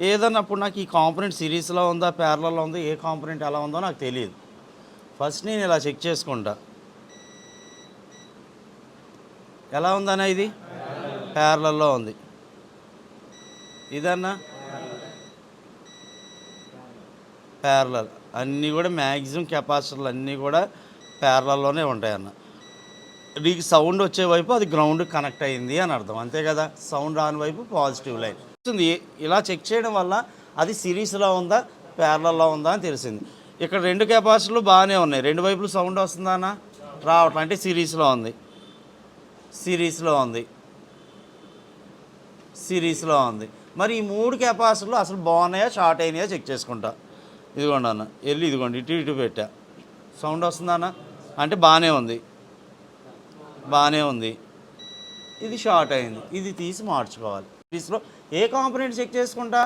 ఏదన్నప్పుడు నాకు ఈ కాంపోనెంట్ సిరీస్లో ఉందా ప్యారలల్లో ఉందా ఏ కాంపోనెంట్ ఎలా ఉందో నాకు తెలియదు. ఫస్ట్ నేను ఇలా చెక్ చేసుకుంటా. ఎలా ఉందన్నా ఇది ప్యారలల్లో ఉంది. ఇదన్నా ప్యారలల్. అన్నీ కూడా మ్యాక్సిమం కెపాసిటర్లు అన్నీ కూడా ప్యారలల్లోనే ఉంటాయన్న. నీకు సౌండ్ వచ్చే వైపు అది గ్రౌండ్ కనెక్ట్ అయింది అని అర్థం, అంతే కదా. సౌండ్ రాని వైపు పాజిటివ్ లైన్ వస్తుంది. ఇలా చెక్ చేయడం వల్ల అది సిరీస్లో ఉందా ప్యారలల్లో ఉందా అని తెలిసింది. ఇక్కడ రెండు కెపాసిటర్లు బాగానే ఉన్నాయి, రెండు వైపులు సౌండ్ వస్తుందా అన్న రావట్లం, అంటే సిరీస్లో ఉంది. సిరీస్లో ఉంది, సిరీస్లో ఉంది. మరి ఈ మూడు కెపాసిటర్లు అసలు బాగున్నాయా షార్ట్ అయినాయా చెక్ చేసుకుంటా. ఇదిగోండి అన్న, వెళ్ళి ఇదిగోండి ఇటు ఇటు పెట్టా, సౌండ్ వస్తుందా అన్న, అంటే బాగానే ఉంది, బాగానే ఉంది. ఇది షార్ట్ అయింది, ఇది తీసి మార్చుకోవాలి. సిరీస్లో ఏ కాంపోనెంట్ చెక్ చేసుకుంటా